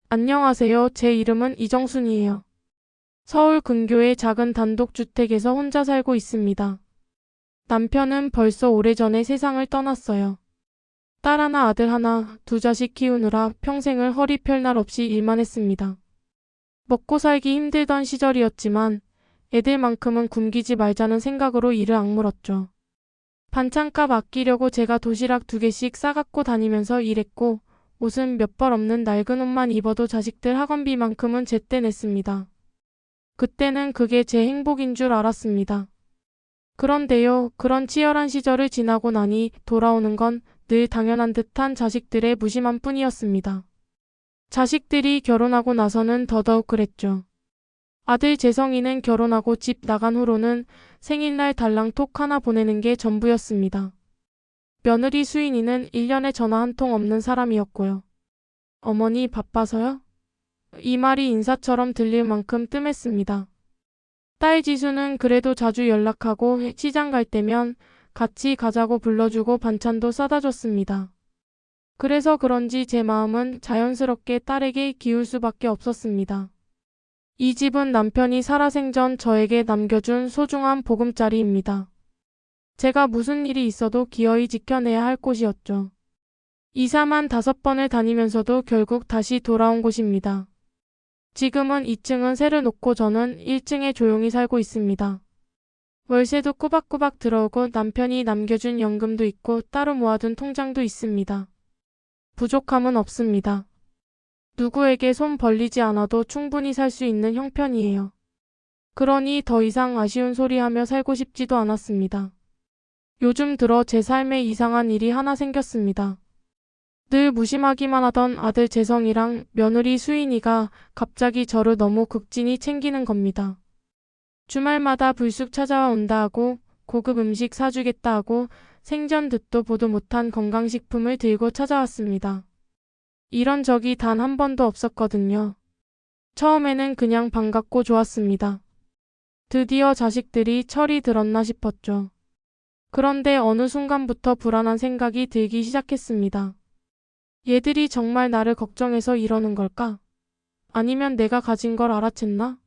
안녕하세요. 제 이름은 이정순이에요. 서울 근교의 작은 단독주택에서 혼자 살고 있습니다. 남편은 벌써 오래전에 세상을 떠났어요. 딸 하나, 아들 하나, 두 자식 키우느라 평생을 허리 펼 날 없이 일만 했습니다. 먹고 살기 힘들던 시절이었지만 애들만큼은 굶기지 말자는 생각으로 이를 악물었죠. 반찬값 아끼려고 제가 도시락 2개씩 싸갖고 다니면서 일했고 옷은 몇 벌 없는 낡은 옷만 입어도 자식들 학원비만큼은 제때 냈습니다. 그때는 그게 제 행복인 줄 알았습니다. 그런데요, 그런 치열한 시절을 지나고 나니 돌아오는 건 늘 당연한 듯한 자식들의 무심함 뿐이었습니다. 자식들이 결혼하고 나서는 더더욱 그랬죠. 아들 재성이는 결혼하고 집 나간 후로는 생일날 달랑 톡 하나 보내는 게 전부였습니다. 며느리 수인이는 1년에 전화 한 통 없는 사람이었고요. 어머니 바빠서요? 이 말이 인사처럼 들릴 만큼 뜸했습니다. 딸 지수는 그래도 자주 연락하고 시장 갈 때면 같이 가자고 불러주고 반찬도 싸다 줬습니다. 그래서 그런지 제 마음은 자연스럽게 딸에게 기울 수밖에 없었습니다. 이 집은 남편이 살아생전 저에게 남겨준 소중한 보금자리입니다. 제가 무슨 일이 있어도 기어이 지켜내야 할 곳이었죠. 이사만 5번을 다니면서도 결국 다시 돌아온 곳입니다. 지금은 2층은 새를 놓고 저는 1층에 조용히 살고 있습니다. 월세도 꼬박꼬박 들어오고 남편이 남겨준 연금도 있고 따로 모아둔 통장도 있습니다. 부족함은 없습니다. 누구에게 손 벌리지 않아도 충분히 살 수 있는 형편이에요. 그러니 더 이상 아쉬운 소리 하며 살고 싶지도 않았습니다. 요즘 들어 제 삶에 이상한 일이 하나 생겼습니다. 늘 무심하기만 하던 아들 재성이랑 며느리 수인이가 갑자기 저를 너무 극진히 챙기는 겁니다. 주말마다 불쑥 찾아와 온다 하고 고급 음식 사주겠다 하고 생전 듣도 보도 못한 건강식품을 들고 찾아왔습니다. 이런 적이 단 한 번도 없었거든요. 처음에는 그냥 반갑고 좋았습니다. 드디어 자식들이 철이 들었나 싶었죠. 그런데 어느 순간부터 불안한 생각이 들기 시작했습니다. 얘들이 정말 나를 걱정해서 이러는 걸까? 아니면 내가 가진 걸 알아챘나?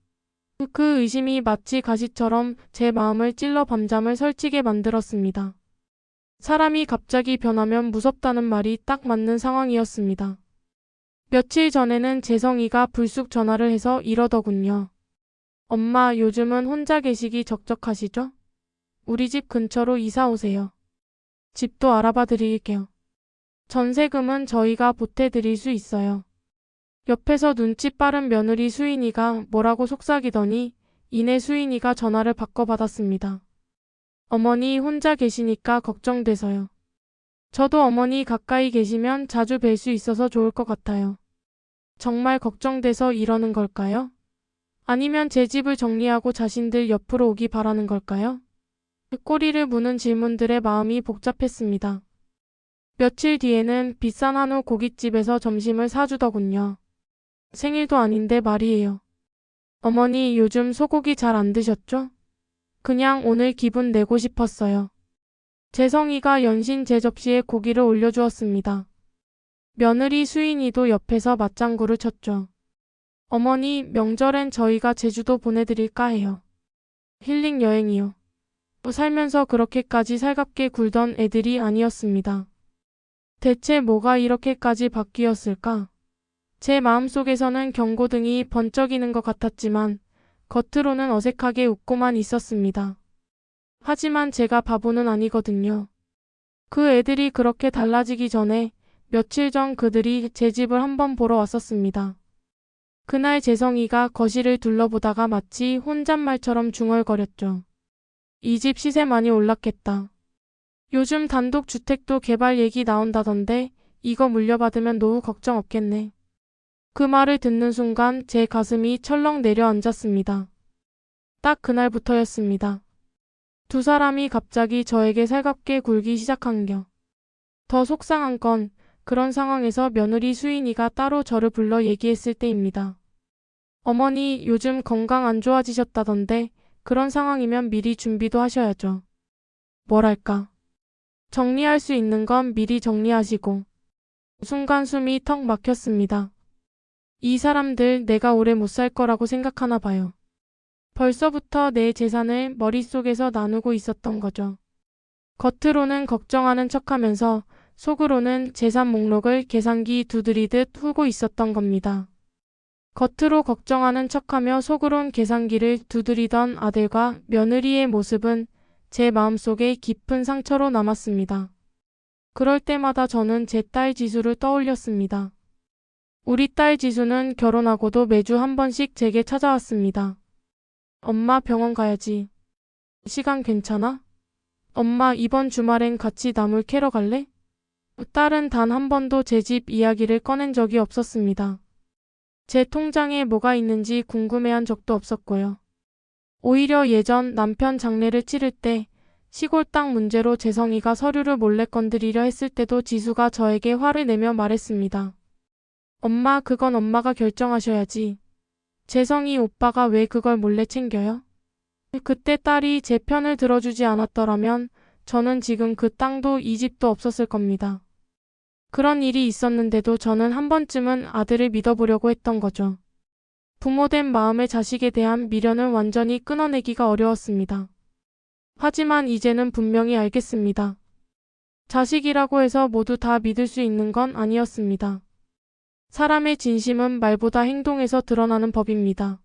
그 의심이 마치 가시처럼 제 마음을 찔러 밤잠을 설치게 만들었습니다. 사람이 갑자기 변하면 무섭다는 말이 딱 맞는 상황이었습니다. 며칠 전에는 재성이가 불쑥 전화를 해서 이러더군요. 엄마, 요즘은 혼자 계시기 적적하시죠? 우리 집 근처로 이사 오세요. 집도 알아봐 드릴게요. 전세금은 저희가 보태드릴 수 있어요. 옆에서 눈치 빠른 며느리 수인이가 뭐라고 속삭이더니 이내 수인이가 전화를 바꿔받았습니다. 어머니 혼자 계시니까 걱정돼서요. 저도 어머니 가까이 계시면 자주 뵐 수 있어서 좋을 것 같아요. 정말 걱정돼서 이러는 걸까요? 아니면 제 집을 정리하고 자신들 옆으로 오기 바라는 걸까요? 꼬리를 무는 질문들에 마음이 복잡했습니다. 며칠 뒤에는 비싼 한우 고깃집에서 점심을 사주더군요. 생일도 아닌데 말이에요. 어머니 요즘 소고기 잘 안 드셨죠? 그냥 오늘 기분 내고 싶었어요. 재성이가 연신 제 접시에 고기를 올려주었습니다. 며느리 수인이도 옆에서 맞장구를 쳤죠. 어머니 명절엔 저희가 제주도 보내드릴까 해요. 힐링 여행이요. 살면서 그렇게까지 살갑게 굴던 애들이 아니었습니다. 대체 뭐가 이렇게까지 바뀌었을까? 제 마음속에서는 경고등이 번쩍이는 것 같았지만 겉으로는 어색하게 웃고만 있었습니다. 하지만 제가 바보는 아니거든요. 그 애들이 그렇게 달라지기 전에 며칠 전 그들이 제 집을 한번 보러 왔었습니다. 그날 재성이가 거실을 둘러보다가 마치 혼잣말처럼 중얼거렸죠. 이 집 시세 많이 올랐겠다. 요즘 단독주택도 개발 얘기 나온다던데 이거 물려받으면 노후 걱정 없겠네. 그 말을 듣는 순간 제 가슴이 철렁 내려앉았습니다. 딱 그날부터였습니다. 두 사람이 갑자기 저에게 살갑게 굴기 시작한겨. 더 속상한 건 그런 상황에서 며느리 수인이가 따로 저를 불러 얘기했을 때입니다. 어머니 요즘 건강 안 좋아지셨다던데 그런 상황이면 미리 준비도 하셔야죠. 뭐랄까. 정리할 수 있는 건 미리 정리하시고. 순간 숨이 턱 막혔습니다. 이 사람들 내가 오래 못 살 거라고 생각하나 봐요. 벌써부터 내 재산을 머릿속에서 나누고 있었던 거죠. 겉으로는 걱정하는 척하면서 속으로는 재산 목록을 계산기 두드리듯 훑고 있었던 겁니다. 겉으로 걱정하는 척하며 속으론 계산기를 두드리던 아들과 며느리의 모습은 제 마음속에 깊은 상처로 남았습니다. 그럴 때마다 저는 제 딸 지수를 떠올렸습니다. 우리 딸 지수는 결혼하고도 매주 한 번씩 제게 찾아왔습니다. 엄마 병원 가야지. 시간 괜찮아? 엄마 이번 주말엔 같이 나물 캐러 갈래? 딸은 단 한 번도 제 집 이야기를 꺼낸 적이 없었습니다. 제 통장에 뭐가 있는지 궁금해한 적도 없었고요. 오히려 예전 남편 장례를 치를 때 시골 땅 문제로 재성이가 서류를 몰래 건드리려 했을 때도 지수가 저에게 화를 내며 말했습니다. 엄마 그건 엄마가 결정하셔야지. 재성이 오빠가 왜 그걸 몰래 챙겨요? 그때 딸이 제 편을 들어주지 않았더라면 저는 지금 그 땅도 이 집도 없었을 겁니다. 그런 일이 있었는데도 저는 한 번쯤은 아들을 믿어보려고 했던 거죠. 부모된 마음의 자식에 대한 미련을 완전히 끊어내기가 어려웠습니다. 하지만 이제는 분명히 알겠습니다. 자식이라고 해서 모두 다 믿을 수 있는 건 아니었습니다. 사람의 진심은 말보다 행동에서 드러나는 법입니다.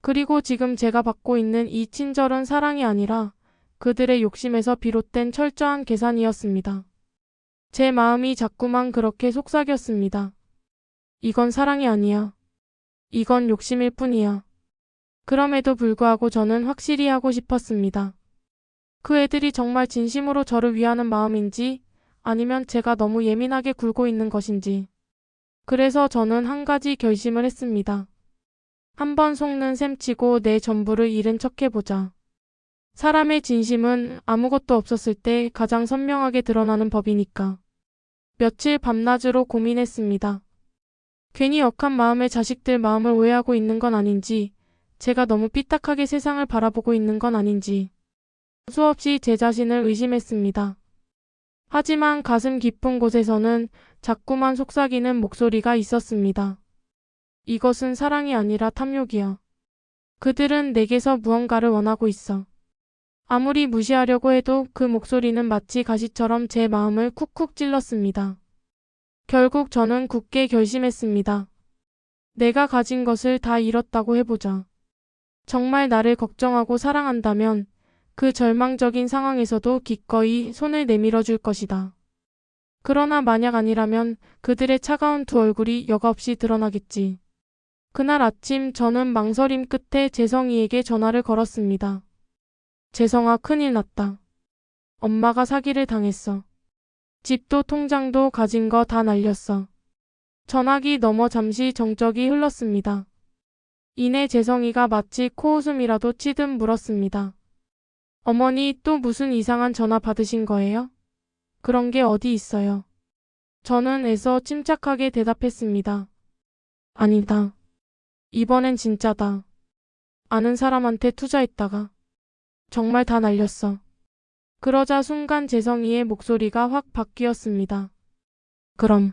그리고 지금 제가 받고 있는 이 친절은 사랑이 아니라 그들의 욕심에서 비롯된 철저한 계산이었습니다. 제 마음이 자꾸만 그렇게 속삭였습니다. 이건 사랑이 아니야. 이건 욕심일 뿐이야. 그럼에도 불구하고 저는 확실히 하고 싶었습니다. 그 애들이 정말 진심으로 저를 위하는 마음인지 아니면 제가 너무 예민하게 굴고 있는 것인지. 그래서 저는 한 가지 결심을 했습니다. 한번 속는 셈 치고 내 전부를 잃은 척 해보자. 사람의 진심은 아무것도 없었을 때 가장 선명하게 드러나는 법이니까. 며칠 밤낮으로 고민했습니다. 괜히 억한 마음에 자식들 마음을 오해하고 있는 건 아닌지, 제가 너무 삐딱하게 세상을 바라보고 있는 건 아닌지, 수없이 제 자신을 의심했습니다. 하지만 가슴 깊은 곳에서는 자꾸만 속삭이는 목소리가 있었습니다. 이것은 사랑이 아니라 탐욕이야. 그들은 내게서 무언가를 원하고 있어. 아무리 무시하려고 해도 그 목소리는 마치 가시처럼 제 마음을 쿡쿡 찔렀습니다. 결국 저는 굳게 결심했습니다. 내가 가진 것을 다 잃었다고 해보자. 정말 나를 걱정하고 사랑한다면 그 절망적인 상황에서도 기꺼이 손을 내밀어 줄 것이다. 그러나 만약 아니라면 그들의 차가운 두 얼굴이 여과없이 드러나겠지. 그날 아침 저는 망설임 끝에 재성이에게 전화를 걸었습니다. 재성아, 큰일 났다. 엄마가 사기를 당했어. 집도 통장도 가진 거 다 날렸어. 전화기 너머 잠시 정적이 흘렀습니다. 이내 재성이가 마치 코웃음이라도 치듯 물었습니다. 어머니, 또 무슨 이상한 전화 받으신 거예요? 그런 게 어디 있어요. 저는 애써 침착하게 대답했습니다. 아니다. 이번엔 진짜다. 아는 사람한테 투자했다가 정말 다 날렸어. 그러자 순간 재성이의 목소리가 확 바뀌었습니다. 그럼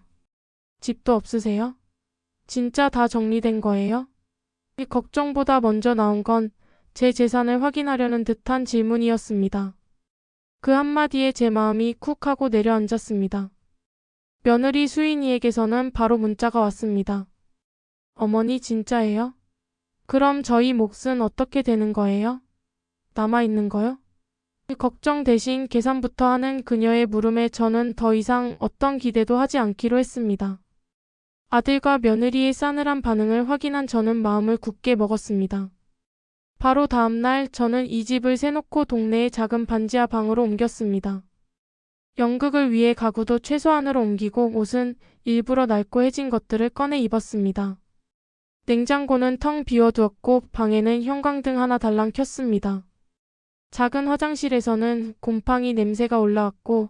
집도 없으세요? 진짜 다 정리된 거예요? 이 걱정보다 먼저 나온 건 제 재산을 확인하려는 듯한 질문이었습니다. 그 한마디에 제 마음이 쿡 하고 내려앉았습니다. 며느리 수인이에게서는 바로 문자가 왔습니다. 어머니 진짜예요? 그럼 저희 몫은 어떻게 되는 거예요? 남아있는 거요? 걱정 대신 계산부터 하는 그녀의 물음에 저는 더 이상 어떤 기대도 하지 않기로 했습니다. 아들과 며느리의 싸늘한 반응을 확인한 저는 마음을 굳게 먹었습니다. 바로 다음 날 저는 이 집을 세놓고 동네의 작은 반지하 방으로 옮겼습니다. 연극을 위해 가구도 최소한으로 옮기고 옷은 일부러 낡고 해진 것들을 꺼내 입었습니다. 냉장고는 텅 비워두었고 방에는 형광등 하나 달랑 켰습니다. 작은 화장실에서는 곰팡이 냄새가 올라왔고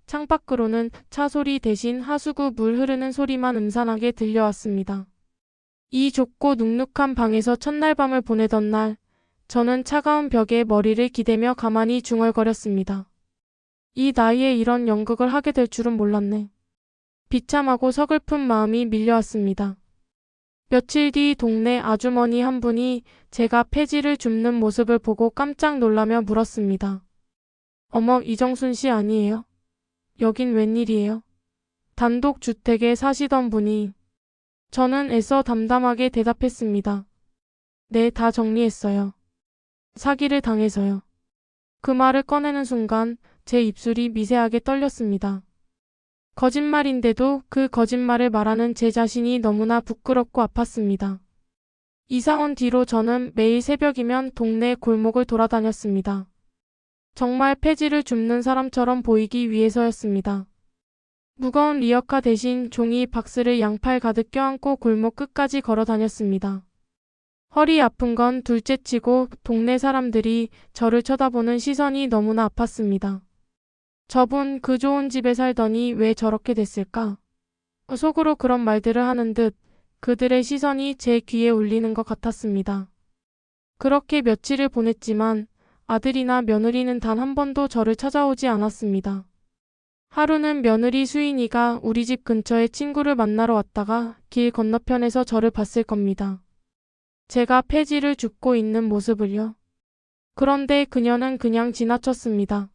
창밖으로는 차 소리 대신 하수구 물 흐르는 소리만 음산하게 들려왔습니다. 이 좁고 눅눅한 방에서 첫날 밤을 보내던 날 저는 차가운 벽에 머리를 기대며 가만히 중얼거렸습니다. 이 나이에 이런 연극을 하게 될 줄은 몰랐네. 비참하고 서글픈 마음이 밀려왔습니다. 며칠 뒤 동네 아주머니 한 분이 제가 폐지를 줍는 모습을 보고 깜짝 놀라며 물었습니다. 어머, 이정순 씨 아니에요? 여긴 웬일이에요? 단독주택에 사시던 분이. 저는 애써 담담하게 대답했습니다. 네, 다 정리했어요. 사기를 당해서요. 그 말을 꺼내는 순간 제 입술이 미세하게 떨렸습니다. 거짓말인데도 그 거짓말을 말하는 제 자신이 너무나 부끄럽고 아팠습니다. 이사 온 뒤로 저는 매일 새벽이면 동네 골목을 돌아다녔습니다. 정말 폐지를 줍는 사람처럼 보이기 위해서였습니다. 무거운 리어카 대신 종이 박스를 양팔 가득 껴안고 골목 끝까지 걸어 다녔습니다. 허리 아픈 건 둘째치고 동네 사람들이 저를 쳐다보는 시선이 너무나 아팠습니다. 저분 그 좋은 집에 살더니 왜 저렇게 됐을까? 속으로 그런 말들을 하는 듯 그들의 시선이 제 귀에 울리는 것 같았습니다. 그렇게 며칠을 보냈지만 아들이나 며느리는 단 한 번도 저를 찾아오지 않았습니다. 하루는 며느리 수인이가 우리 집 근처에 친구를 만나러 왔다가 길 건너편에서 저를 봤을 겁니다. 제가 폐지를 줍고 있는 모습을요. 그런데 그녀는 그냥 지나쳤습니다.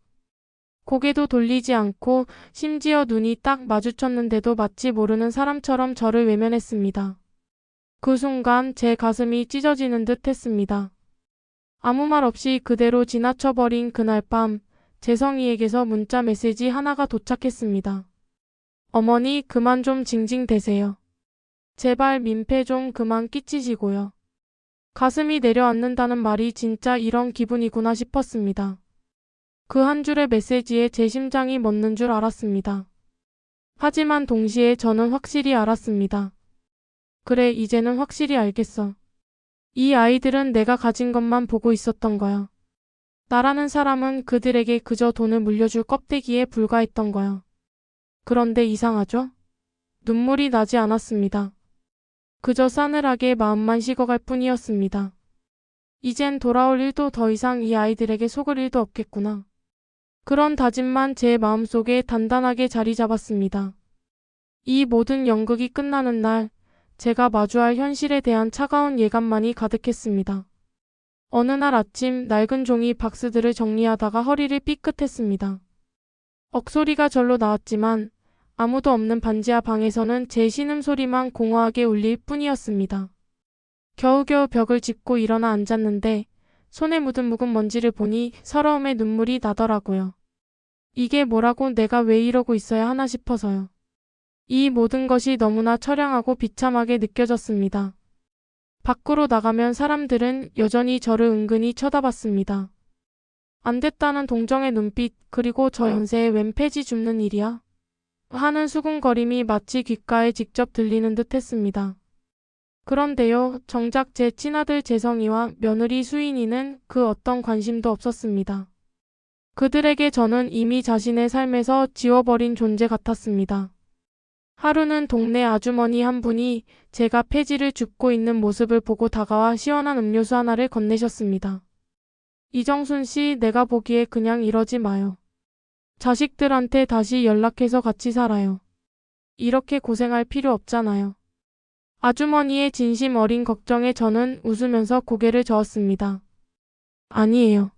고개도 돌리지 않고 심지어 눈이 딱 마주쳤는데도 마치 모르는 사람처럼 저를 외면했습니다. 그 순간 제 가슴이 찢어지는 듯 했습니다. 아무 말 없이 그대로 지나쳐버린 그날 밤, 재성이에게서 문자 메시지 하나가 도착했습니다. 어머니, 그만 좀 징징대세요. 제발 민폐 좀 그만 끼치시고요. 가슴이 내려앉는다는 말이 진짜 이런 기분이구나 싶었습니다. 그 한 줄의 메시지에 제 심장이 멎는 줄 알았습니다. 하지만 동시에 저는 확실히 알았습니다. 그래, 이제는 확실히 알겠어. 이 아이들은 내가 가진 것만 보고 있었던 거야. 나라는 사람은 그들에게 그저 돈을 물려줄 껍데기에 불과했던 거야. 그런데 이상하죠? 눈물이 나지 않았습니다. 그저 싸늘하게 마음만 식어갈 뿐이었습니다. 이젠 돌아올 일도 더 이상 이 아이들에게 속을 일도 없겠구나. 그런 다짐만 제 마음속에 단단하게 자리 잡았습니다. 이 모든 연극이 끝나는 날, 제가 마주할 현실에 대한 차가운 예감만이 가득했습니다. 어느 날 아침 낡은 종이 박스들을 정리하다가 허리를 삐끗했습니다. 억소리가 절로 나왔지만 아무도 없는 반지하 방에서는 제 신음소리만 공허하게 울릴 뿐이었습니다. 겨우겨우 벽을 짚고 일어나 앉았는데 손에 묻은 묵은 먼지를 보니 서러움에 눈물이 나더라고요. 이게 뭐라고, 내가 왜 이러고 있어야 하나 싶어서요. 이 모든 것이 너무나 처량하고 비참하게 느껴졌습니다. 밖으로 나가면 사람들은 여전히 저를 은근히 쳐다봤습니다. 안 됐다는 동정의 눈빛, 그리고 저 연세에 웬 폐지 줍는 일이야? 하는 수군거림이 마치 귓가에 직접 들리는 듯 했습니다. 그런데요, 정작 제 친아들 재성이와 며느리 수인이는 그 어떤 관심도 없었습니다. 그들에게 저는 이미 자신의 삶에서 지워버린 존재 같았습니다. 하루는 동네 아주머니 한 분이 제가 폐지를 줍고 있는 모습을 보고 다가와 시원한 음료수 하나를 건네셨습니다. 이정순 씨, 내가 보기에 그냥 이러지 마요. 자식들한테 다시 연락해서 같이 살아요. 이렇게 고생할 필요 없잖아요. 아주머니의 진심 어린 걱정에 저는 웃으면서 고개를 저었습니다. 아니에요.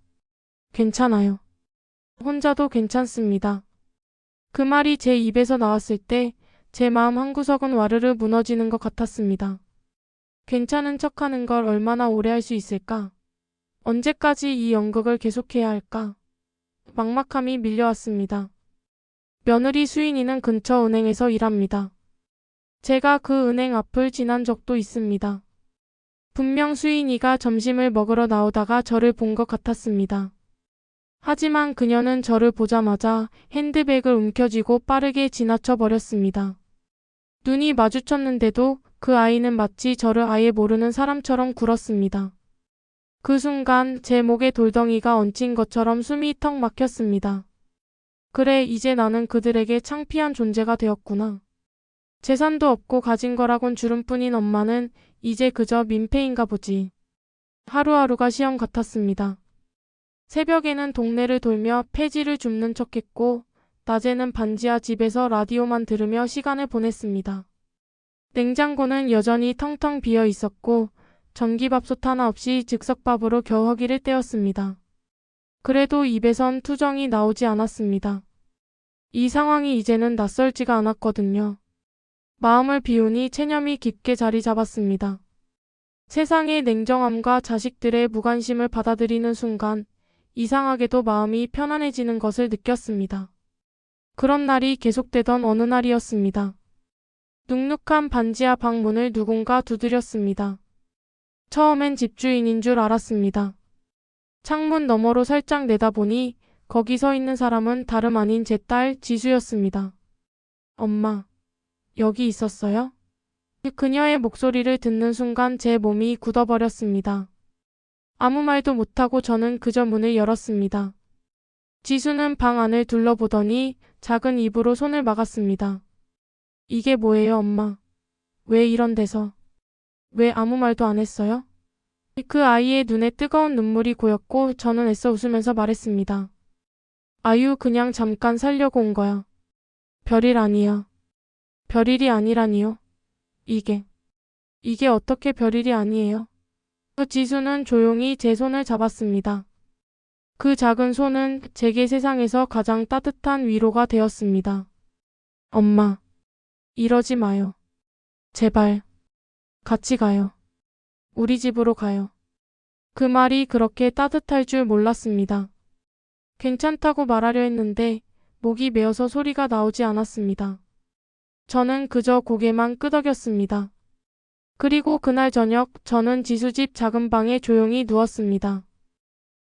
괜찮아요. 혼자도 괜찮습니다. 그 말이 제 입에서 나왔을 때 제 마음 한구석은 와르르 무너지는 것 같았습니다. 괜찮은 척하는 걸 얼마나 오래 할 수 있을까? 언제까지 이 연극을 계속해야 할까? 막막함이 밀려왔습니다. 며느리 수인이는 근처 은행에서 일합니다. 제가 그 은행 앞을 지난 적도 있습니다. 분명 수인이가 점심을 먹으러 나오다가 저를 본 것 같았습니다. 하지만 그녀는 저를 보자마자 핸드백을 움켜쥐고 빠르게 지나쳐 버렸습니다. 눈이 마주쳤는데도 그 아이는 마치 저를 아예 모르는 사람처럼 굴었습니다. 그 순간 제 목에 돌덩이가 얹힌 것처럼 숨이 턱 막혔습니다. 그래, 이제 나는 그들에게 창피한 존재가 되었구나. 재산도 없고 가진 거라곤 주름뿐인 엄마는 이제 그저 민폐인가 보지. 하루하루가 시험 같았습니다. 새벽에는 동네를 돌며 폐지를 줍는 척했고 낮에는 반지하 집에서 라디오만 들으며 시간을 보냈습니다. 냉장고는 여전히 텅텅 비어 있었고 전기밥솥 하나 없이 즉석밥으로 겨우 허기를 떼었습니다. 그래도 입에선 투정이 나오지 않았습니다. 이 상황이 이제는 낯설지가 않았거든요. 마음을 비우니 체념이 깊게 자리 잡았습니다. 세상의 냉정함과 자식들의 무관심을 받아들이는 순간 이상하게도 마음이 편안해지는 것을 느꼈습니다. 그런 날이 계속되던 어느 날이었습니다. 눅눅한 반지하 방문을 누군가 두드렸습니다. 처음엔 집주인인 줄 알았습니다. 창문 너머로 살짝 내다보니 거기 서 있는 사람은 다름 아닌 제 딸 지수였습니다. 엄마, 여기 있었어요? 그녀의 목소리를 듣는 순간 제 몸이 굳어버렸습니다. 아무 말도 못하고 저는 그저 문을 열었습니다. 지수는 방 안을 둘러보더니 작은 입으로 손을 막았습니다. 이게 뭐예요, 엄마? 왜 이런 데서? 왜 아무 말도 안 했어요? 그 아이의 눈에 뜨거운 눈물이 고였고 저는 애써 웃으면서 말했습니다. 아유, 그냥 잠깐 살려고 온 거야. 별일 아니야. 별일이 아니라니요. 이게 어떻게 별일이 아니에요? 지수는 조용히 제 손을 잡았습니다. 그 작은 손은 제게 세상에서 가장 따뜻한 위로가 되었습니다. 엄마, 이러지 마요. 제발, 같이 가요. 우리 집으로 가요. 그 말이 그렇게 따뜻할 줄 몰랐습니다. 괜찮다고 말하려 했는데 목이 메어서 소리가 나오지 않았습니다. 저는 그저 고개만 끄덕였습니다. 그리고 그날 저녁 저는 지수 집 작은 방에 조용히 누웠습니다.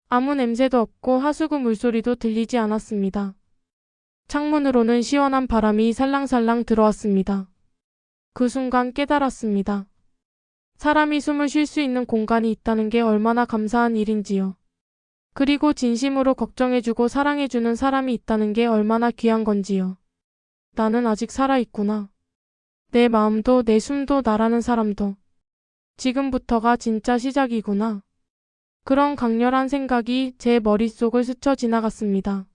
아무 냄새도 없고 하수구 물소리도 들리지 않았습니다. 창문으로는 시원한 바람이 살랑살랑 들어왔습니다. 그 순간 깨달았습니다. 사람이 숨을 쉴 수 있는 공간이 있다는 게 얼마나 감사한 일인지요. 그리고 진심으로 걱정해주고 사랑해주는 사람이 있다는 게 얼마나 귀한 건지요. 나는 아직 살아있구나. 내 마음도 내 숨도 나라는 사람도. 지금부터가 진짜 시작이구나. 그런 강렬한 생각이 제 머릿속을 스쳐 지나갔습니다.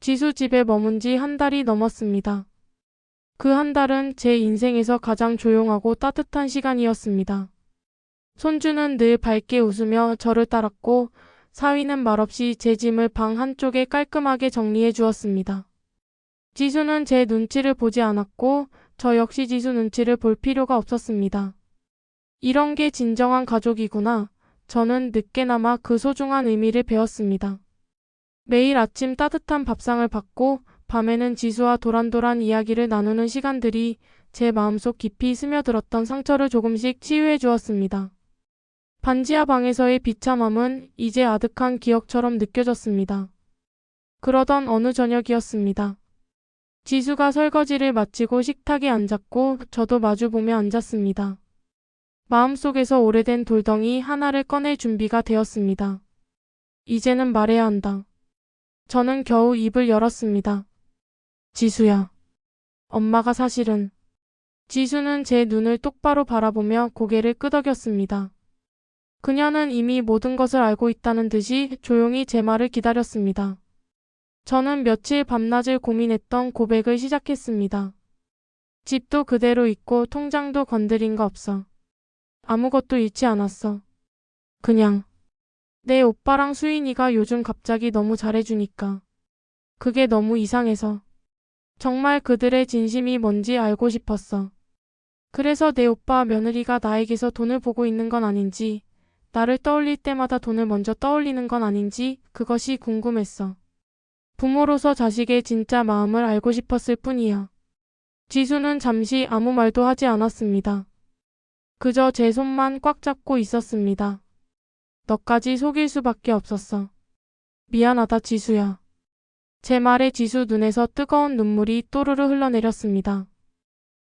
지수 집에 머문 지 한 달이 넘었습니다. 그 한 달은 제 인생에서 가장 조용하고 따뜻한 시간이었습니다. 손주는 늘 밝게 웃으며 저를 따랐고 사위는 말없이 제 짐을 방 한쪽에 깔끔하게 정리해 주었습니다. 지수는 제 눈치를 보지 않았고 저 역시 지수 눈치를 볼 필요가 없었습니다. 이런 게 진정한 가족이구나. 저는 늦게나마 그 소중한 의미를 배웠습니다. 매일 아침 따뜻한 밥상을 받고 밤에는 지수와 도란도란 이야기를 나누는 시간들이 제 마음속 깊이 스며들었던 상처를 조금씩 치유해 주었습니다. 반지하 방에서의 비참함은 이제 아득한 기억처럼 느껴졌습니다. 그러던 어느 저녁이었습니다. 지수가 설거지를 마치고 식탁에 앉았고 저도 마주보며 앉았습니다. 마음속에서 오래된 돌덩이 하나를 꺼낼 준비가 되었습니다. 이제는 말해야 한다. 저는 겨우 입을 열었습니다. 지수야. 엄마가 사실은. 지수는 제 눈을 똑바로 바라보며 고개를 끄덕였습니다. 그녀는 이미 모든 것을 알고 있다는 듯이 조용히 제 말을 기다렸습니다. 저는 며칠 밤낮을 고민했던 고백을 시작했습니다. 집도 그대로 있고 통장도 건드린 거 없어. 아무것도 잃지 않았어. 그냥 내 오빠랑 수인이가 요즘 갑자기 너무 잘해주니까. 그게 너무 이상해서. 정말 그들의 진심이 뭔지 알고 싶었어. 그래서 내 오빠 며느리가 나에게서 돈을 보고 있는 건 아닌지, 나를 떠올릴 때마다 돈을 먼저 떠올리는 건 아닌지 그것이 궁금했어. 부모로서 자식의 진짜 마음을 알고 싶었을 뿐이야. 지수는 잠시 아무 말도 하지 않았습니다. 그저 제 손만 꽉 잡고 있었습니다. 너까지 속일 수밖에 없었어. 미안하다 지수야. 제 말에 지수 눈에서 뜨거운 눈물이 또르르 흘러내렸습니다.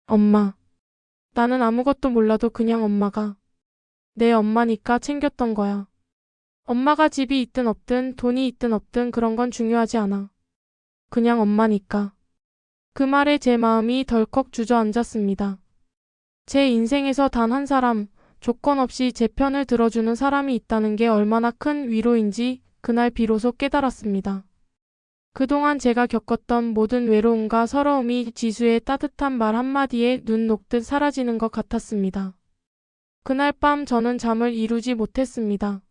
엄마. 나는 아무것도 몰라도 그냥 엄마가. 내 엄마니까 챙겼던 거야. 엄마가 집이 있든 없든 돈이 있든 없든 그런 건 중요하지 않아. 그냥 엄마니까. 그 말에 제 마음이 덜컥 주저앉았습니다. 제 인생에서 단 한 사람, 조건 없이 제 편을 들어주는 사람이 있다는 게 얼마나 큰 위로인지 그날 비로소 깨달았습니다. 그동안 제가 겪었던 모든 외로움과 서러움이 지수의 따뜻한 말 한마디에 눈 녹듯 사라지는 것 같았습니다. 그날 밤 저는 잠을 이루지 못했습니다.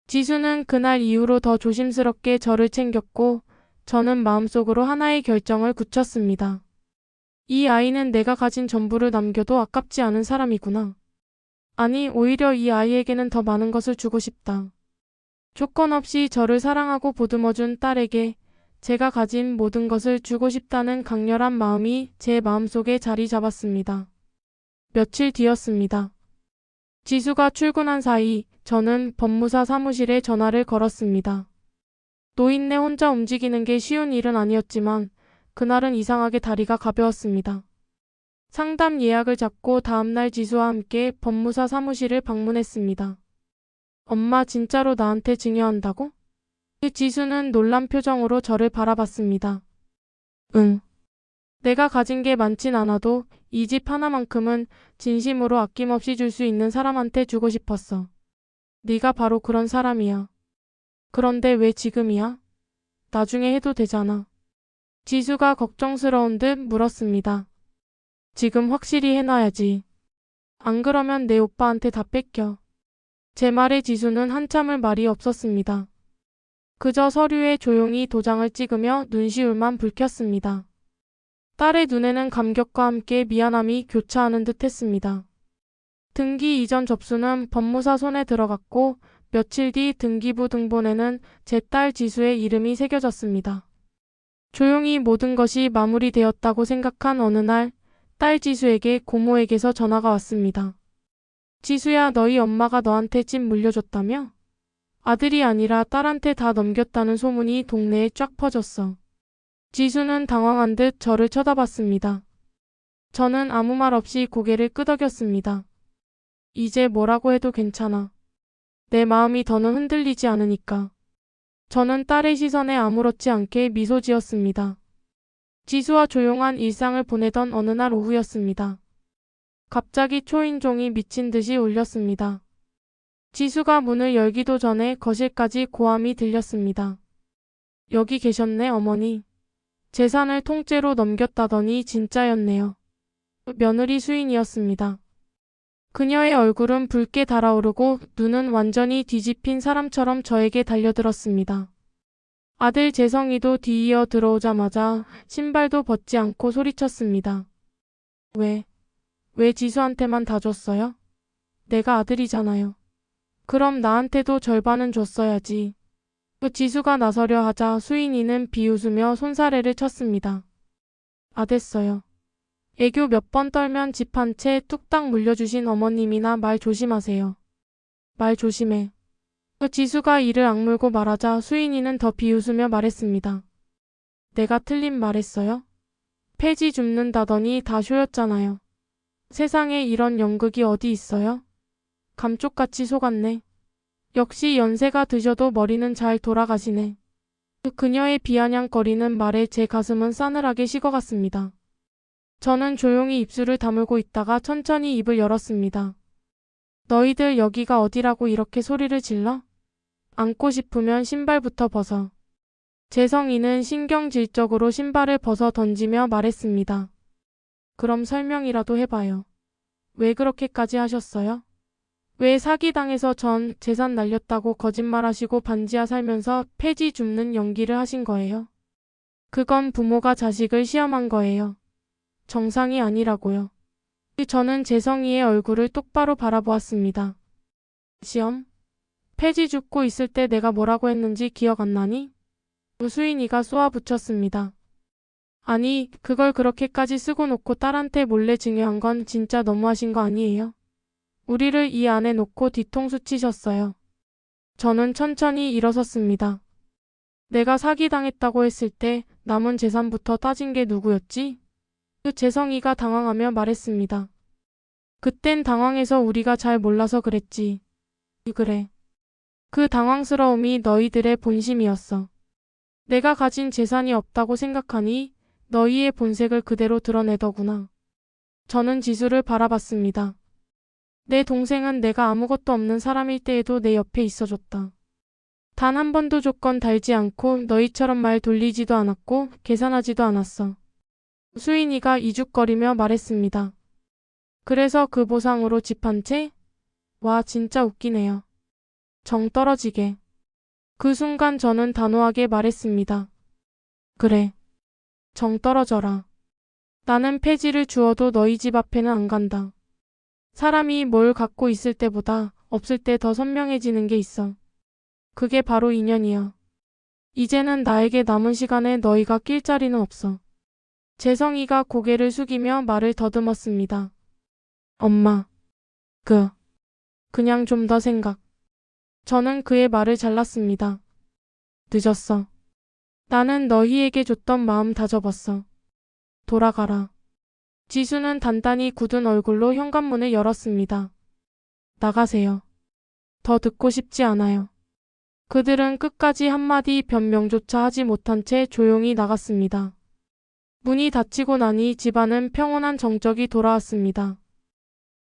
지수는 그날 이후로 더 조심스럽게 저를 챙겼고 저는 마음속으로 하나의 결정을 굳혔습니다. 이 아이는 내가 가진 전부를 남겨도 아깝지 않은 사람이구나. 아니, 오히려 이 아이에게는 더 많은 것을 주고 싶다. 조건 없이 저를 사랑하고 보듬어준 딸에게 제가 가진 모든 것을 주고 싶다는 강렬한 마음이 제 마음속에 자리 잡았습니다. 며칠 뒤였습니다. 지수가 출근한 사이 저는 법무사 사무실에 전화를 걸었습니다. 노인네 혼자 움직이는 게 쉬운 일은 아니었지만 그날은 이상하게 다리가 가벼웠습니다. 상담 예약을 잡고 다음날 지수와 함께 법무사 사무실을 방문했습니다. 엄마 진짜로 나한테 증여한다고? 지수는 놀란 표정으로 저를 바라봤습니다. 응. 내가 가진 게 많진 않아도 이 집 하나만큼은 진심으로 아낌없이 줄 수 있는 사람한테 주고 싶었어. 네가 바로 그런 사람이야. 그런데 왜 지금이야? 나중에 해도 되잖아. 지수가 걱정스러운 듯 물었습니다. 지금 확실히 해놔야지. 안 그러면 내 오빠한테 다 뺏겨. 제 말에 지수는 한참을 말이 없었습니다. 그저 서류에 조용히 도장을 찍으며 눈시울만 붉혔습니다. 딸의 눈에는 감격과 함께 미안함이 교차하는 듯 했습니다. 등기 이전 접수는 법무사 손에 들어갔고 며칠 뒤 등기부 등본에는 제 딸 지수의 이름이 새겨졌습니다. 조용히 모든 것이 마무리되었다고 생각한 어느 날 딸 지수에게 고모에게서 전화가 왔습니다. 지수야, 너희 엄마가 너한테 집 물려줬다며? 아들이 아니라 딸한테 다 넘겼다는 소문이 동네에 쫙 퍼졌어. 지수는 당황한 듯 저를 쳐다봤습니다. 저는 아무 말 없이 고개를 끄덕였습니다. 이제 뭐라고 해도 괜찮아. 내 마음이 더는 흔들리지 않으니까. 저는 딸의 시선에 아무렇지 않게 미소 지었습니다. 지수와 조용한 일상을 보내던 어느 날 오후였습니다. 갑자기 초인종이 미친 듯이 울렸습니다. 지수가 문을 열기도 전에 거실까지 고함이 들렸습니다. 여기 계셨네, 어머니. 재산을 통째로 넘겼다더니 진짜였네요. 며느리 수인이었습니다. 그녀의 얼굴은 붉게 달아오르고 눈은 완전히 뒤집힌 사람처럼 저에게 달려들었습니다. 아들 재성이도 뒤이어 들어오자마자 신발도 벗지 않고 소리쳤습니다. 왜 지수한테만 다 줬어요? 내가 아들이잖아요. 그럼 나한테도 절반은 줬어야지. 지수가 나서려 하자 수인이는 비웃으며 손사래를 쳤습니다. 됐어요. 애교 몇 번 떨면 집 한 채 뚝딱 물려주신 어머님이나 말 조심하세요. 말 조심해. 지수가 이를 악물고 말하자 수인이는 더 비웃으며 말했습니다. 내가 틀린 말했어요? 폐지 줍는다더니 다 쇼였잖아요. 세상에 이런 연극이 어디 있어요? 감쪽같이 속았네. 역시 연세가 드셔도 머리는 잘 돌아가시네. 그녀의 비아냥거리는 말에 제 가슴은 싸늘하게 식어갔습니다. 저는 조용히 입술을 다물고 있다가 천천히 입을 열었습니다. 너희들 여기가 어디라고 이렇게 소리를 질러? 앉고 싶으면 신발부터 벗어. 재성이는 신경질적으로 신발을 벗어 던지며 말했습니다. 그럼 설명이라도 해봐요. 왜 그렇게까지 하셨어요? 왜 사기당해서 전 재산 날렸다고 거짓말하시고 반지하 살면서 폐지 줍는 연기를 하신 거예요? 그건 부모가 자식을 시험한 거예요. 정상이 아니라고요. 저는 재성이의 얼굴을 똑바로 바라보았습니다. 시험? 폐지 줍고 있을 때 내가 뭐라고 했는지 기억 안 나니? 수인이가 쏘아붙였습니다. 아니, 그걸 그렇게까지 쓰고 놓고 딸한테 몰래 증여한 건 진짜 너무하신 거 아니에요? 우리를 이 안에 놓고 뒤통수 치셨어요. 저는 천천히 일어섰습니다. 내가 사기당했다고 했을 때 남은 재산부터 따진 게 누구였지? 재성이가 당황하며 말했습니다. 그땐 당황해서 우리가 잘 몰라서 그랬지. 그래. 그 당황스러움이 너희들의 본심이었어. 내가 가진 재산이 없다고 생각하니 너희의 본색을 그대로 드러내더구나. 저는 지수를 바라봤습니다. 내 동생은 내가 아무것도 없는 사람일 때에도 내 옆에 있어줬다. 단 한 번도 조건 달지 않고 너희처럼 말 돌리지도 않았고 계산하지도 않았어. 수인이가 이죽거리며 말했습니다. 그래서 그 보상으로 집 한 채? 와, 진짜 웃기네요. 정 떨어지게. 그 순간 저는 단호하게 말했습니다. 그래. 정 떨어져라. 나는 폐지를 주어도 너희 집 앞에는 안 간다. 사람이 뭘 갖고 있을 때보다 없을 때 더 선명해지는 게 있어. 그게 바로 인연이야. 이제는 나에게 남은 시간에 너희가 낄 자리는 없어. 재성이가 고개를 숙이며 말을 더듬었습니다. 엄마. 그냥 좀 더 생각. 저는 그의 말을 잘랐습니다. 늦었어. 나는 너희에게 줬던 마음 다 접었어. 돌아가라. 지수는 단단히 굳은 얼굴로 현관문을 열었습니다. 나가세요. 더 듣고 싶지 않아요. 그들은 끝까지 한마디 변명조차 하지 못한 채 조용히 나갔습니다. 문이 닫히고 나니 집안은 평온한 정적이 돌아왔습니다.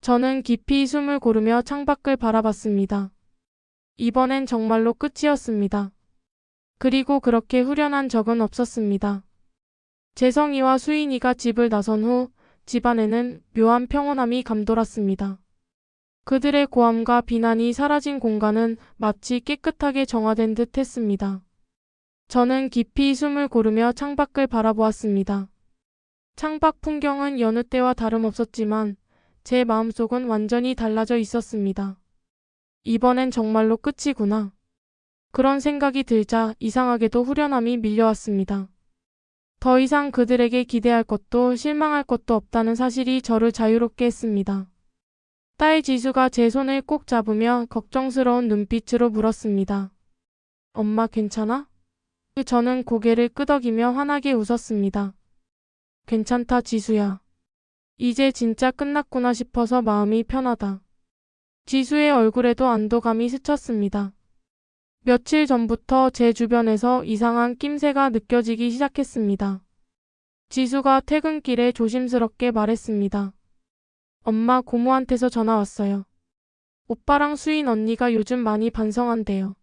저는 깊이 숨을 고르며 창밖을 바라봤습니다. 이번엔 정말로 끝이었습니다. 그리고 그렇게 후련한 적은 없었습니다. 재성이와 수인이가 집을 나선 후 집안에는 묘한 평온함이 감돌았습니다. 그들의 고함과 비난이 사라진 공간은 마치 깨끗하게 정화된 듯 했습니다. 저는 깊이 숨을 고르며 창밖을 바라보았습니다. 창밖 풍경은 여느 때와 다름없었지만 제 마음속은 완전히 달라져 있었습니다. 이번엔 정말로 끝이구나. 그런 생각이 들자 이상하게도 후련함이 밀려왔습니다. 더 이상 그들에게 기대할 것도 실망할 것도 없다는 사실이 저를 자유롭게 했습니다. 딸 지수가 제 손을 꼭 잡으며 걱정스러운 눈빛으로 물었습니다. 엄마 괜찮아? 저는 고개를 끄덕이며 환하게 웃었습니다. 괜찮다 지수야. 이제 진짜 끝났구나 싶어서 마음이 편하다. 지수의 얼굴에도 안도감이 스쳤습니다. 며칠 전부터 제 주변에서 이상한 낌새가 느껴지기 시작했습니다. 지수가 퇴근길에 조심스럽게 말했습니다. 엄마 고모한테서 전화 왔어요. 오빠랑 수인 언니가 요즘 많이 반성한대요.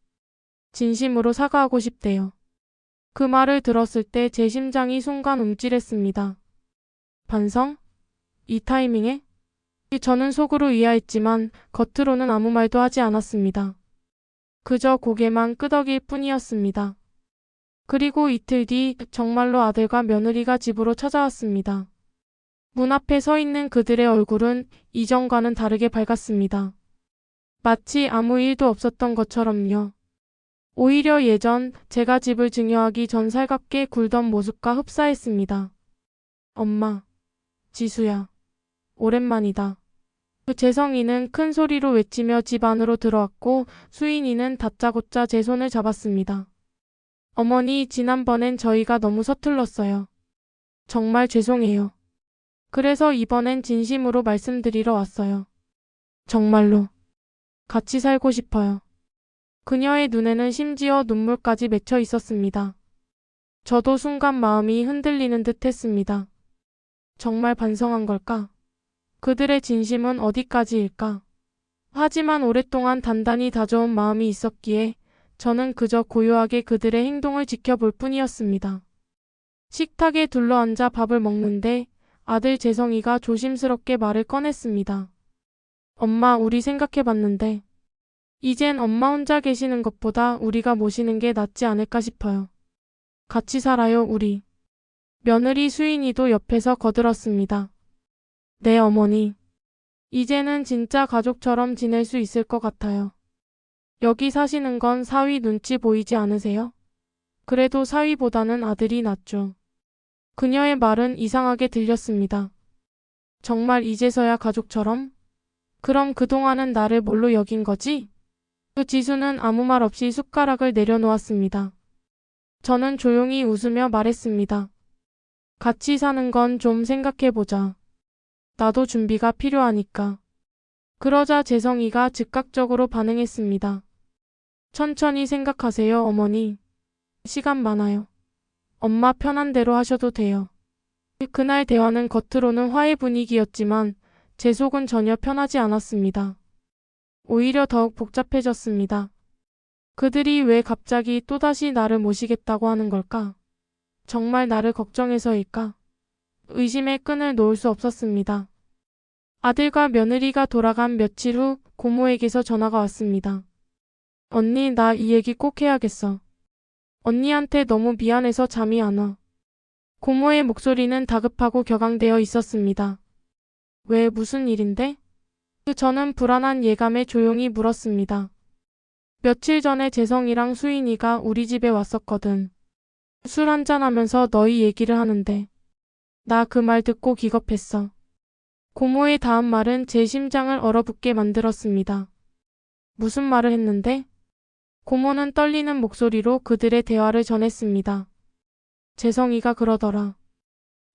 진심으로 사과하고 싶대요. 그 말을 들었을 때 제 심장이 순간 움찔했습니다. 반성? 이 타이밍에? 저는 속으로 의아했지만 겉으로는 아무 말도 하지 않았습니다. 그저 고개만 끄덕일 뿐이었습니다. 그리고 이틀 뒤 정말로 아들과 며느리가 집으로 찾아왔습니다. 문 앞에 서 있는 그들의 얼굴은 이전과는 다르게 밝았습니다. 마치 아무 일도 없었던 것처럼요. 오히려 예전 제가 집을 증여하기 전 살갑게 굴던 모습과 흡사했습니다. 엄마, 지수야, 오랜만이다. 재성이는 큰 소리로 외치며 집 안으로 들어왔고 수인이는 다짜고짜 제 손을 잡았습니다. 어머니, 지난번엔 저희가 너무 서툴렀어요. 정말 죄송해요. 그래서 이번엔 진심으로 말씀드리러 왔어요. 정말로. 같이 살고 싶어요. 그녀의 눈에는 심지어 눈물까지 맺혀 있었습니다. 저도 순간 마음이 흔들리는 듯 했습니다. 정말 반성한 걸까? 그들의 진심은 어디까지일까? 하지만 오랫동안 단단히 다져온 마음이 있었기에 저는 그저 고요하게 그들의 행동을 지켜볼 뿐이었습니다. 식탁에 둘러앉아 밥을 먹는데 아들 재성이가 조심스럽게 말을 꺼냈습니다. 엄마, 우리 생각해봤는데 이젠 엄마 혼자 계시는 것보다 우리가 모시는 게 낫지 않을까 싶어요. 같이 살아요, 우리. 며느리 수인이도 옆에서 거들었습니다. 네, 어머니. 이제는 진짜 가족처럼 지낼 수 있을 것 같아요. 여기 사시는 건 사위 눈치 보이지 않으세요? 그래도 사위보다는 아들이 낫죠. 그녀의 말은 이상하게 들렸습니다. 정말 이제서야 가족처럼? 그럼 그동안은 나를 뭘로 여긴 거지? 그 지수는 아무 말 없이 숟가락을 내려놓았습니다. 저는 조용히 웃으며 말했습니다. 같이 사는 건 좀 생각해보자. 나도 준비가 필요하니까. 그러자 재성이가 즉각적으로 반응했습니다. 천천히 생각하세요, 어머니. 시간 많아요. 엄마 편한 대로 하셔도 돼요. 그날 대화는 겉으로는 화해 분위기였지만 제 속은 전혀 편하지 않았습니다. 오히려 더욱 복잡해졌습니다. 그들이 왜 갑자기 또다시 나를 모시겠다고 하는 걸까? 정말 나를 걱정해서일까? 의심의 끈을 놓을 수 없었습니다. 아들과 며느리가 돌아간 며칠 후 고모에게서 전화가 왔습니다. 언니, 나 이 얘기 꼭 해야겠어. 언니한테 너무 미안해서 잠이 안 와. 고모의 목소리는 다급하고 격앙되어 있었습니다. 왜, 무슨 일인데? 저는 불안한 예감에 조용히 물었습니다. 며칠 전에 재성이랑 수인이가 우리 집에 왔었거든. 술 한잔하면서 너희 얘기를 하는데 나 그 말 듣고 기겁했어. 고모의 다음 말은 제 심장을 얼어붙게 만들었습니다. 무슨 말을 했는데? 고모는 떨리는 목소리로 그들의 대화를 전했습니다. 재성이가 그러더라.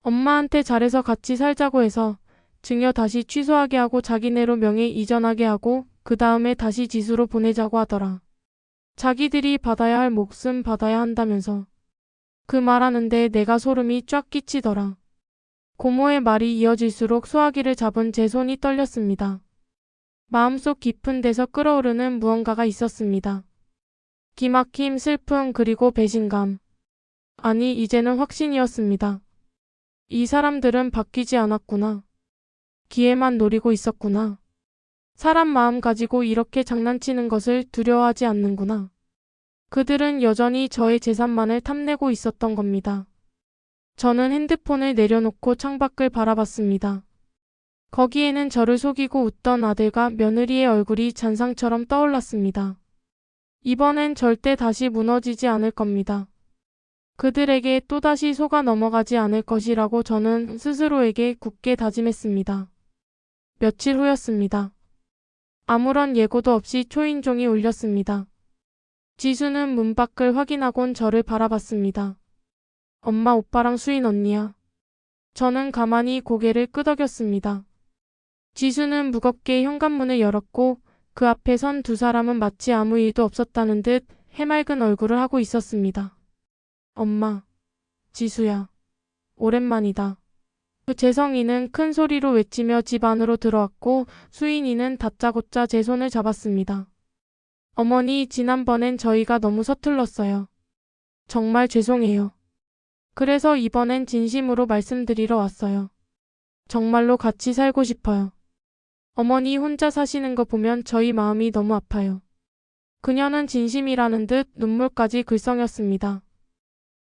엄마한테 잘해서 같이 살자고 해서 증여 다시 취소하게 하고 자기네로 명예 이전하게 하고 그 다음에 다시 지수로 보내자고 하더라. 자기들이 받아야 할 몫은 받아야 한다면서. 그 말하는데 내가 소름이 쫙 끼치더라. 고모의 말이 이어질수록 소화기를 잡은 제 손이 떨렸습니다. 마음속 깊은 데서 끓어오르는 무언가가 있었습니다. 기막힘, 슬픔, 그리고 배신감. 아니, 이제는 확신이었습니다. 이 사람들은 바뀌지 않았구나. 기회만 노리고 있었구나. 사람 마음 가지고 이렇게 장난치는 것을 두려워하지 않는구나. 그들은 여전히 저의 재산만을 탐내고 있었던 겁니다. 저는 핸드폰을 내려놓고 창밖을 바라봤습니다. 거기에는 저를 속이고 웃던 아들과 며느리의 얼굴이 잔상처럼 떠올랐습니다. 이번엔 절대 다시 무너지지 않을 겁니다. 그들에게 또다시 속아 넘어가지 않을 것이라고 저는 스스로에게 굳게 다짐했습니다. 며칠 후였습니다. 아무런 예고도 없이 초인종이 울렸습니다. 지수는 문 밖을 확인하곤 저를 바라봤습니다. 엄마, 오빠랑 수인 언니야. 저는 가만히 고개를 끄덕였습니다. 지수는 무겁게 현관문을 열었고 그 앞에 선 두 사람은 마치 아무 일도 없었다는 듯 해맑은 얼굴을 하고 있었습니다. 엄마, 지수야, 오랜만이다. 재성이는 큰 소리로 외치며 집 안으로 들어왔고 수인이는 다짜고짜 제 손을 잡았습니다. 어머니, 지난번엔 저희가 너무 서툴렀어요. 정말 죄송해요. 그래서 이번엔 진심으로 말씀드리러 왔어요. 정말로 같이 살고 싶어요. 어머니 혼자 사시는 거 보면 저희 마음이 너무 아파요. 그녀는 진심이라는 듯 눈물까지 글썽였습니다.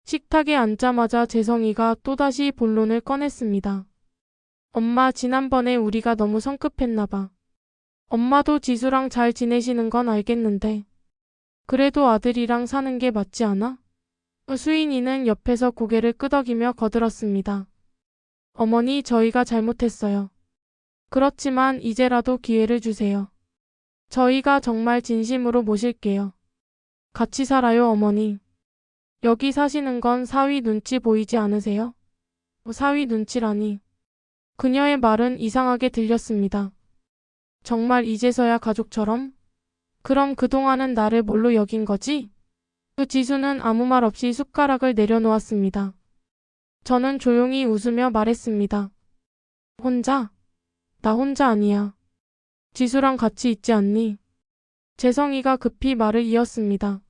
식탁에 앉자마자 재성이가 또다시 본론을 꺼냈습니다. 엄마, 지난번에 우리가 너무 성급했나 봐. 엄마도 지수랑 잘 지내시는 건 알겠는데 그래도 아들이랑 사는 게 맞지 않아? 수인이는 옆에서 고개를 끄덕이며 거들었습니다. 어머니, 저희가 잘못했어요. 그렇지만 이제라도 기회를 주세요. 저희가 정말 진심으로 모실게요. 같이 살아요, 어머니. 여기 사시는 건 사위 눈치 보이지 않으세요? 사위 눈치라니. 그녀의 말은 이상하게 들렸습니다. 정말 이제서야 가족처럼? 그럼 그동안은 나를 뭘로 여긴 거지? 지수는 아무 말 없이 숟가락을 내려놓았습니다. 저는 조용히 웃으며 말했습니다. 혼자? 나 혼자 아니야. 지수랑 같이 있지 않니? 재성이가 급히 말을 이었습니다.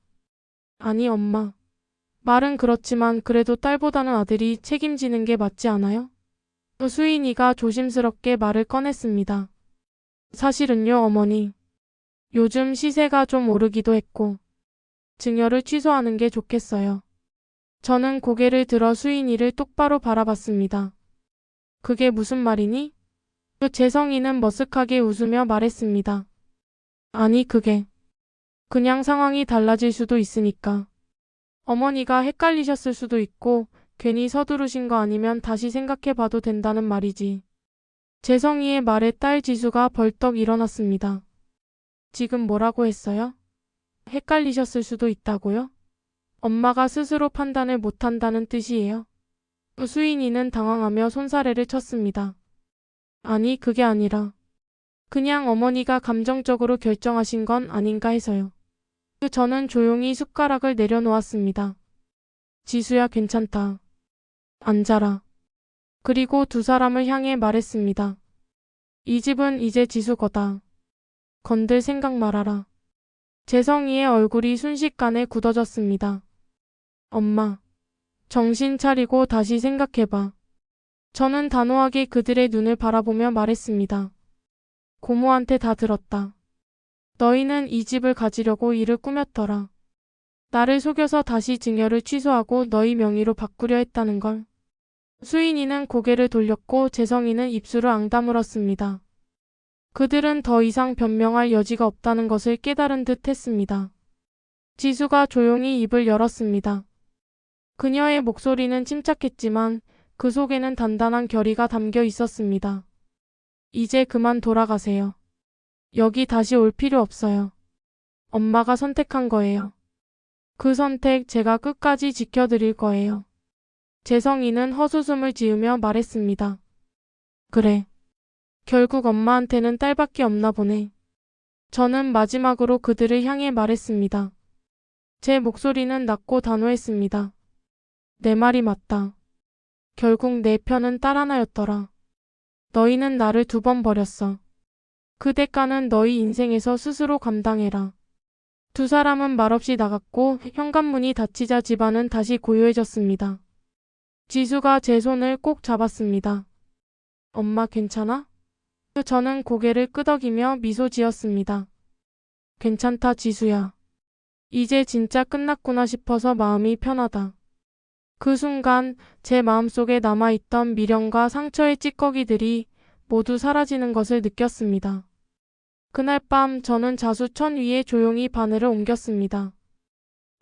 아니, 엄마. 말은 그렇지만 그래도 딸보다는 아들이 책임지는 게 맞지 않아요? 수인이가 조심스럽게 말을 꺼냈습니다. 사실은요, 어머니. 요즘 시세가 좀 오르기도 했고 증여를 취소하는 게 좋겠어요. 저는 고개를 들어 수인이를 똑바로 바라봤습니다. 그게 무슨 말이니? 재성이는 머쓱하게 웃으며 말했습니다. 아니, 그게 그냥 상황이 달라질 수도 있으니까. 어머니가 헷갈리셨을 수도 있고 괜히 서두르신 거 아니면 다시 생각해봐도 된다는 말이지. 재성이의 말에 딸 지수가 벌떡 일어났습니다. 지금 뭐라고 했어요? 헷갈리셨을 수도 있다고요? 엄마가 스스로 판단을 못한다는 뜻이에요. 수인이는 당황하며 손사래를 쳤습니다. 아니, 그게 아니라 그냥 어머니가 감정적으로 결정하신 건 아닌가 해서요. 저는 조용히 숟가락을 내려놓았습니다. 지수야, 괜찮다. 앉아라. 그리고 두 사람을 향해 말했습니다. 이 집은 이제 지수 거다. 건들 생각 말아라. 재성이의 얼굴이 순식간에 굳어졌습니다. 엄마, 정신 차리고 다시 생각해봐. 저는 단호하게 그들의 눈을 바라보며 말했습니다. 고모한테 다 들었다. 너희는 이 집을 가지려고 일을 꾸몄더라. 나를 속여서 다시 증여를 취소하고 너희 명의로 바꾸려 했다는 걸. 수인이는 고개를 돌렸고 재성이는 입술을 앙다물었습니다. 그들은 더 이상 변명할 여지가 없다는 것을 깨달은 듯 했습니다. 지수가 조용히 입을 열었습니다. 그녀의 목소리는 침착했지만 그 속에는 단단한 결의가 담겨 있었습니다. 이제 그만 돌아가세요. 여기 다시 올 필요 없어요. 엄마가 선택한 거예요. 그 선택 제가 끝까지 지켜드릴 거예요. 재성이는 헛웃음을 지으며 말했습니다. 그래. 결국 엄마한테는 딸밖에 없나 보네. 저는 마지막으로 그들을 향해 말했습니다. 제 목소리는 낮고 단호했습니다. 내 말이 맞다. 결국 내 편은 딸 하나였더라. 너희는 나를 2번 버렸어. 그 대가는 너희 인생에서 스스로 감당해라. 2사람은 말없이 나갔고 현관문이 닫히자 집안은 다시 고요해졌습니다. 지수가 제 손을 꼭 잡았습니다. 엄마 괜찮아? 저는 고개를 끄덕이며 미소 지었습니다. 괜찮다 지수야. 이제 진짜 끝났구나 싶어서 마음이 편하다. 그 순간 제 마음속에 남아있던 미련과 상처의 찌꺼기들이 모두 사라지는 것을 느꼈습니다. 그날 밤 저는 자수천 위에 조용히 바늘을 옮겼습니다.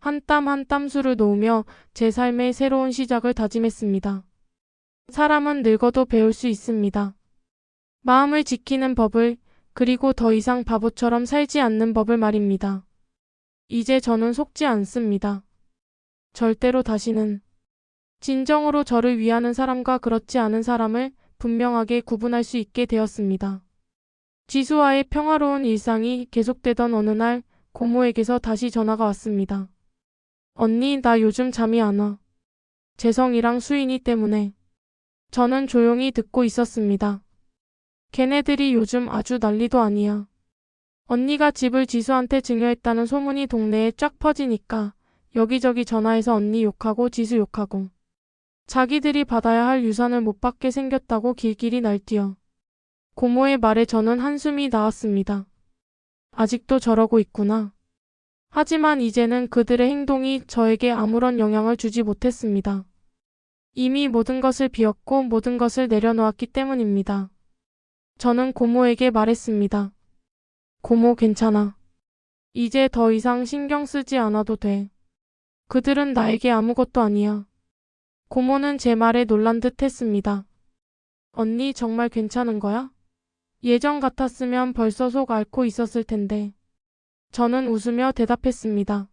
한 땀 한 땀 수를 놓으며 제 삶의 새로운 시작을 다짐했습니다. 사람은 늙어도 배울 수 있습니다. 마음을 지키는 법을, 그리고 더 이상 바보처럼 살지 않는 법을 말입니다. 이제 저는 속지 않습니다. 절대로 다시는. 진정으로 저를 위하는 사람과 그렇지 않은 사람을 분명하게 구분할 수 있게 되었습니다. 지수와의 평화로운 일상이 계속되던 어느 날 고모에게서 다시 전화가 왔습니다. 언니, 나 요즘 잠이 안 와. 재성이랑 수인이 때문에. 저는 조용히 듣고 있었습니다. 걔네들이 요즘 아주 난리도 아니야. 언니가 집을 지수한테 증여했다는 소문이 동네에 쫙 퍼지니까 여기저기 전화해서 언니 욕하고 지수 욕하고. 자기들이 받아야 할 유산을 못 받게 생겼다고 길길이 날뛰어. 고모의 말에 저는 한숨이 나왔습니다. 아직도 저러고 있구나. 하지만 이제는 그들의 행동이 저에게 아무런 영향을 주지 못했습니다. 이미 모든 것을 비웠고 모든 것을 내려놓았기 때문입니다. 저는 고모에게 말했습니다. 고모 괜찮아. 이제 더 이상 신경 쓰지 않아도 돼. 그들은 나에게 아무것도 아니야. 고모는 제 말에 놀란 듯 했습니다. 언니 정말 괜찮은 거야? 예전 같았으면 벌써 속 앓고 있었을 텐데. 저는 웃으며 대답했습니다.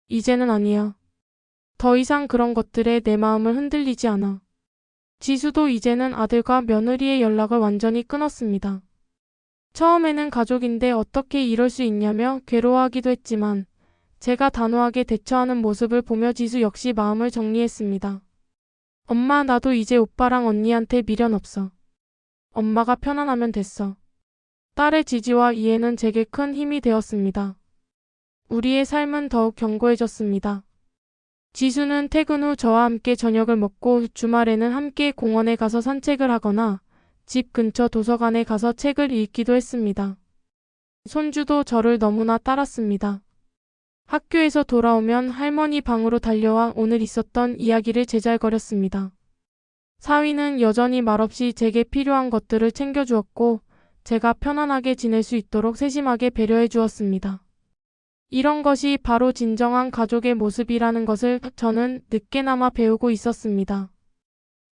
이제는 아니야. 더 이상 그런 것들에 내 마음을 흔들리지 않아. 지수도 이제는 아들과 며느리의 연락을 완전히 끊었습니다. 처음에는 가족인데 어떻게 이럴 수 있냐며 괴로워하기도 했지만 제가 단호하게 대처하는 모습을 보며 지수 역시 마음을 정리했습니다. 엄마, 나도 이제 오빠랑 언니한테 미련 없어. 엄마가 편안하면 됐어. 딸의 지지와 이해는 제게 큰 힘이 되었습니다. 우리의 삶은 더욱 견고해졌습니다. 지수는 퇴근 후 저와 함께 저녁을 먹고 주말에는 함께 공원에 가서 산책을 하거나 집 근처 도서관에 가서 책을 읽기도 했습니다. 손주도 저를 너무나 따랐습니다. 학교에서 돌아오면 할머니 방으로 달려와 오늘 있었던 이야기를 제잘거렸습니다. 사위는 여전히 말없이 제게 필요한 것들을 챙겨주었고 제가 편안하게 지낼 수 있도록 세심하게 배려해 주었습니다. 이런 것이 바로 진정한 가족의 모습이라는 것을 저는 늦게나마 배우고 있었습니다.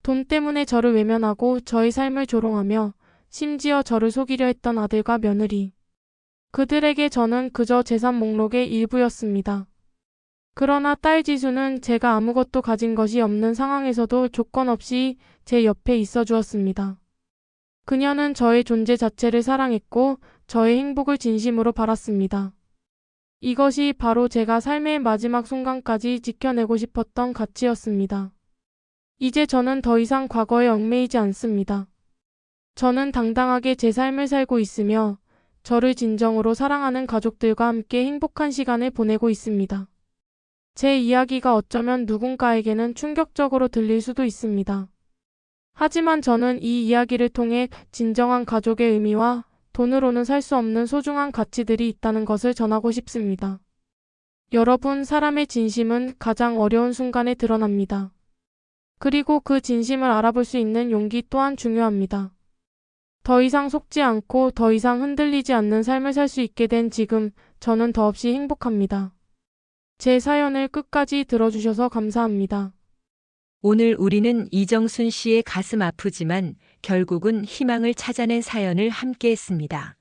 돈 때문에 저를 외면하고 저의 삶을 조롱하며 심지어 저를 속이려 했던 아들과 며느리. 그들에게 저는 그저 재산 목록의 일부였습니다. 그러나 딸 지수는 제가 아무것도 가진 것이 없는 상황에서도 조건 없이 제 옆에 있어 주었습니다. 그녀는 저의 존재 자체를 사랑했고 저의 행복을 진심으로 바랐습니다. 이것이 바로 제가 삶의 마지막 순간까지 지켜내고 싶었던 가치였습니다. 이제 저는 더 이상 과거에 얽매이지 않습니다. 저는 당당하게 제 삶을 살고 있으며 저를 진정으로 사랑하는 가족들과 함께 행복한 시간을 보내고 있습니다. 제 이야기가 어쩌면 누군가에게는 충격적으로 들릴 수도 있습니다. 하지만 저는 이 이야기를 통해 진정한 가족의 의미와 돈으로는 살 수 없는 소중한 가치들이 있다는 것을 전하고 싶습니다. 여러분, 사람의 진심은 가장 어려운 순간에 드러납니다. 그리고 그 진심을 알아볼 수 있는 용기 또한 중요합니다. 더 이상 속지 않고 더 이상 흔들리지 않는 삶을 살 수 있게 된 지금, 저는 더없이 행복합니다. 제 사연을 끝까지 들어주셔서 감사합니다. 오늘 우리는 이정순 씨의 가슴 아프지만 결국은 희망을 찾아낸 사연을 함께 했습니다.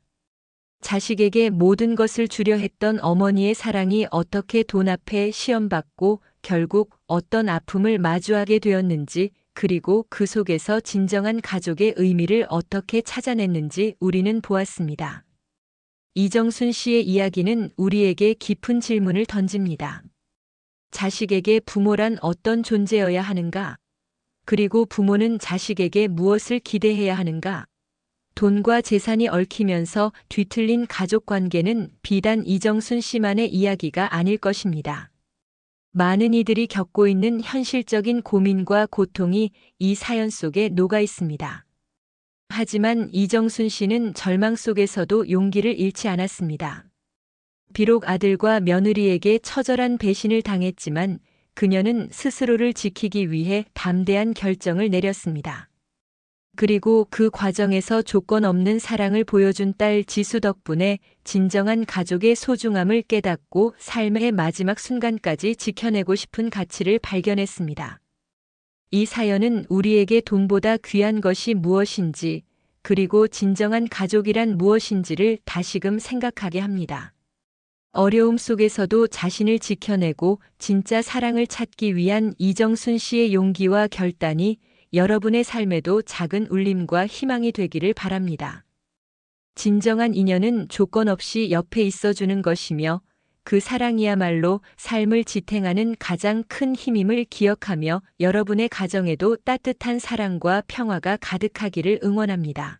자식에게 모든 것을 주려 했던 어머니의 사랑이 어떻게 돈 앞에 시험받고 결국 어떤 아픔을 마주하게 되었는지, 그리고 그 속에서 진정한 가족의 의미를 어떻게 찾아냈는지 우리는 보았습니다. 이정순 씨의 이야기는 우리에게 깊은 질문을 던집니다. 자식에게 부모란 어떤 존재여야 하는가? 그리고 부모는 자식에게 무엇을 기대해야 하는가? 돈과 재산이 얽히면서 뒤틀린 가족 관계는 비단 이정순 씨만의 이야기가 아닐 것입니다. 많은 이들이 겪고 있는 현실적인 고민과 고통이 이 사연 속에 녹아 있습니다. 하지만 이정순 씨는 절망 속에서도 용기를 잃지 않았습니다. 비록 아들과 며느리에게 처절한 배신을 당했지만 그녀는 스스로를 지키기 위해 담대한 결정을 내렸습니다. 그리고 그 과정에서 조건 없는 사랑을 보여준 딸 지수 덕분에 진정한 가족의 소중함을 깨닫고 삶의 마지막 순간까지 지켜내고 싶은 가치를 발견했습니다. 이 사연은 우리에게 돈보다 귀한 것이 무엇인지, 그리고 진정한 가족이란 무엇인지를 다시금 생각하게 합니다. 어려움 속에서도 자신을 지켜내고 진짜 사랑을 찾기 위한 이정순 씨의 용기와 결단이 여러분의 삶에도 작은 울림과 희망이 되기를 바랍니다. 진정한 인연은 조건 없이 옆에 있어주는 것이며 그 사랑이야말로 삶을 지탱하는 가장 큰 힘임을 기억하며 여러분의 가정에도 따뜻한 사랑과 평화가 가득하기를 응원합니다.